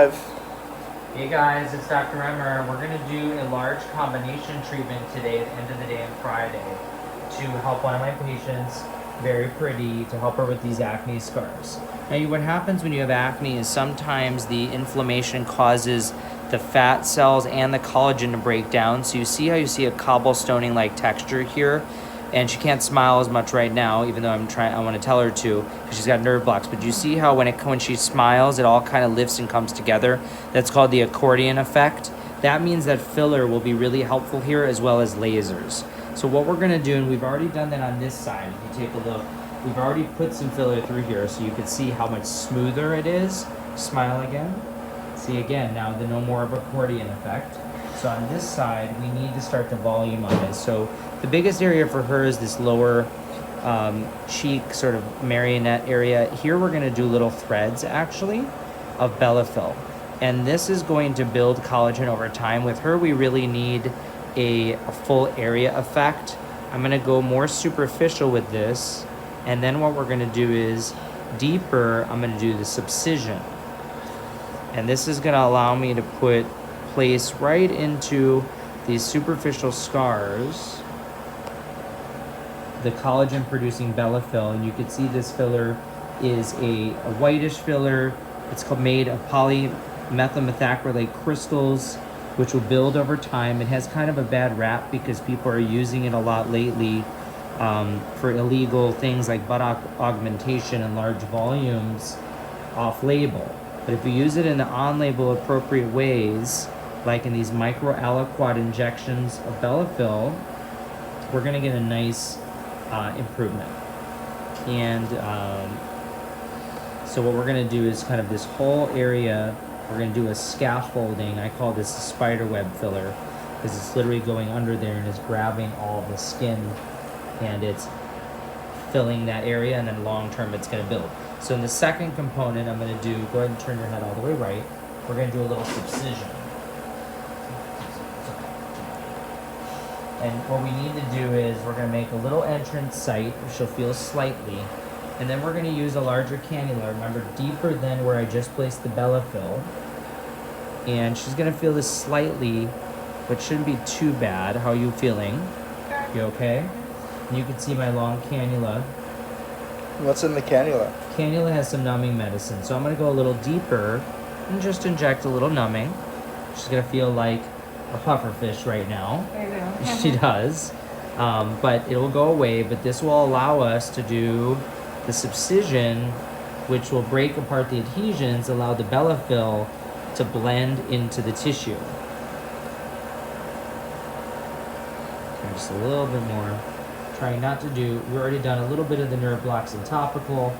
Hey guys, it's Dr. Emer. We're going to do a large combination treatment today at the end of the day on Friday to help one of my patients, very pretty, to help her with these acne scars. Now what happens when you have acne is sometimes the inflammation causes the fat cells and the collagen to break down. So you see how you see a cobblestone-like texture here? And she can't smile as much right now, even though I want to tell her to, because she's got nerve blocks. But you see how when she smiles, it all kind of lifts and comes together? That's called the accordion effect. That means that filler will be really helpful here, as well as lasers. So what we're going to do, and we've already done that on this side. If you take a look, we've already put some filler through here, so you can see how much smoother it is. Smile again. See again, now the no more of accordion effect. So on this side, we need to start to volumize. So the biggest area for her is this lower cheek, sort of marionette area. Here we're going to do little threads, actually, of Bellafill. And this is going to build collagen over time. With her, we really need a full area effect. I'm going to go more superficial with this. And then what we're going to do is deeper, I'm going to do the subcision. And this is going to allow me to place right into these superficial scars the collagen producing Bellafill. And you can see this filler is a whitish filler. It's made of polymethylmethacrylate crystals, which will build over time. It has kind of a bad rap because people are using it a lot lately for illegal things like butt augmentation in large volumes off-label. But if you use it in the on-label appropriate ways, like in these micro aliquot injections of Bellafill, we're going to get a nice improvement. And so what we're going to do is kind of this whole area, we're going to do a scaffolding. I call this a spider web filler because it's literally going under there and it's grabbing all the skin and it's filling that area, and then long term it's going to build. So in the second component, I'm going to do, go ahead and turn your head all the way right, we're going to do a little subcision. And what we need to do is we're going to make a little entrance site, which she'll feel slightly, and then we're going to use a larger cannula, remember, deeper than where I just placed the Bellafill. And she's going to feel this slightly, but shouldn't be too bad. How are you feeling? You okay? And you can see my long cannula. What's in the cannula? Cannula has some numbing medicine, so I'm going to go a little deeper and just inject a little numbing. She's going to feel like a pufferfish right now. I do. She does. But it will go away, but this will allow us to do the subcision, which will break apart the adhesions, allow the Bellafill to blend into the tissue. Okay, just a little bit more. Trying not to do, we've already done a little bit of the nerve blocks and topical,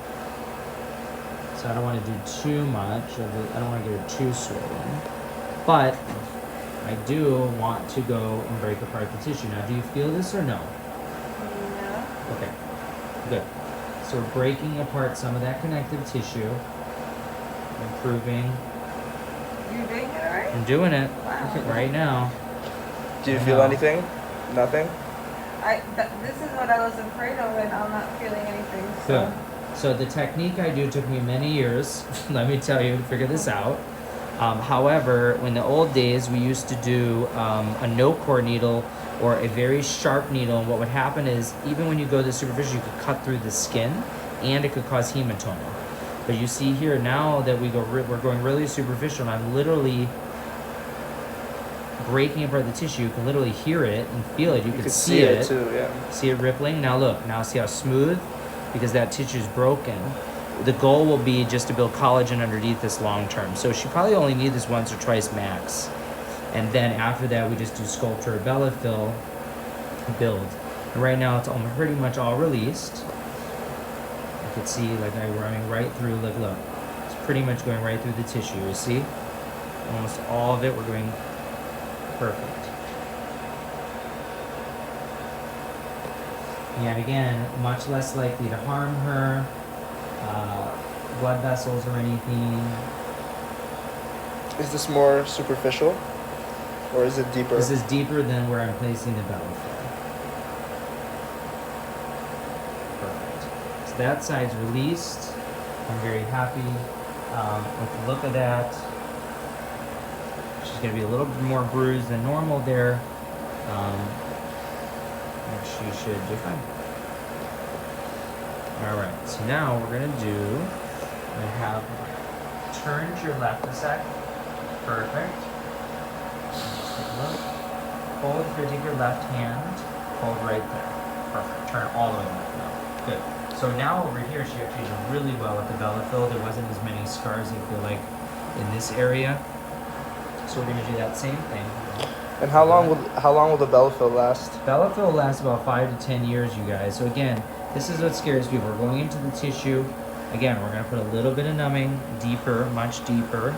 so I don't want to do too much of it. I don't want to get it too swollen, but I do want to go and break apart the tissue. Now, do you feel this or no? No. Okay, good. So we're breaking apart some of that connective tissue, improving. You're doing it alright? I'm doing it Wow. right now. Do you feel anything? Nothing? This is what I was afraid of, and I'm not feeling anything. Good. So the technique I do took me many years, let me tell you, to figure this out. However, in the old days, we used to do a no-core needle or a very sharp needle. And what would happen is, even when you go to superficial, you could cut through the skin, and it could cause hematoma. But you see here, now that we're going really superficial, and I'm literally breaking apart the tissue. You can literally hear it and feel it. You can see it too, yeah. See it rippling? Now look, now see how smooth? Because that tissue is broken. The goal will be just to build collagen underneath this long term. So she probably only needs this once or twice max. And then after that, we just do sculpture Bellafill build. And right now, it's pretty much all released. You can see, like, I'm running right through. Look. It's pretty much going right through the tissue. You see? Almost all of it, we're doing perfect. And again, much less likely to harm her, blood vessels or anything. Is this more superficial? Or is it deeper? This is deeper than where I'm placing the Bellafill. Perfect. So that side's released. I'm very happy with the look of that. going to be a little more bruised than normal there, which you should do fine. All right, so now we're going to do, I have turned your left a sec. Perfect. Just take a look. Hold, if you take your left hand, hold right there. Perfect. Turn all the way left now. Good. So now over here, she actually did really well with the Bellafill. There wasn't as many scars, I feel like, in this area. So we're gonna do that same thing. And how long will the Bellafill last? Bellafill lasts about 5 to 10 years, you guys. So again, this is what scares people. We're going into the tissue. Again, we're gonna put a little bit of numbing deeper, much deeper,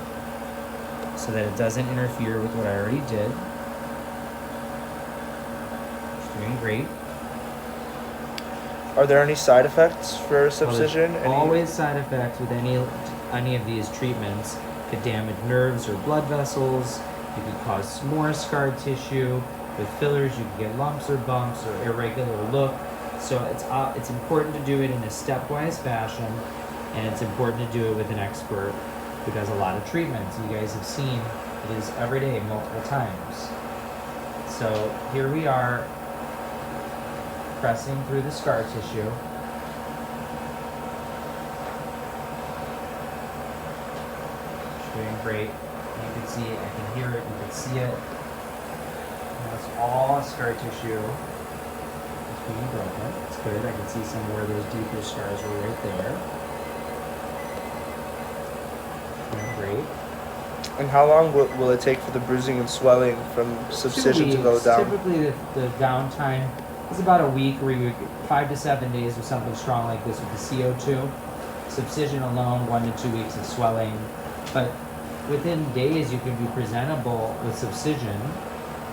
so that it doesn't interfere with what I already did. It's doing great. Are there any side effects for Subcision? Well, always side effects with any of these treatments. Could damage nerves or blood vessels. You could cause more scar tissue. With fillers, you can get lumps or bumps or irregular look. So it's important to do it in a stepwise fashion, and it's important to do it with an expert who does a lot of treatments. You guys have seen it is every day, multiple times. So here we are, pressing through the scar tissue. Doing great. You can see it, I can hear it, you can see it. That's all scar tissue. It's being broken. It's good. I can see some where those deeper scars were right there. Doing great. And how long will it take for the bruising and swelling from Subcision to go down? Typically, the downtime is about a week, or 5 to 7 days with something strong like this with the CO2. Subcision alone, 1 to 2 weeks of swelling. But within days, you can be presentable with Subcision,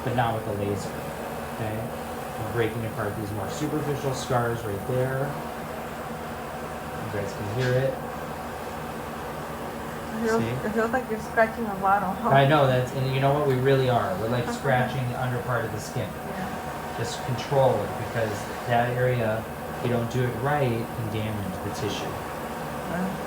but not with a laser. Okay? I'm breaking apart these more superficial scars right there. You guys can hear it. It feels like you're scratching a bottle. I know that's, and you know what? We really are. We're like scratching the under part of the skin. Yeah. Just control it, because that area, if you don't do it right, can damage the tissue.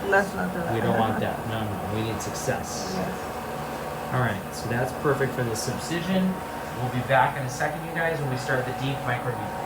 Let's not do that. We don't want that. No, we need success. Yes. All right, so that's perfect for the Subcision. We'll be back in a second, you guys, when we start the deep microneedling.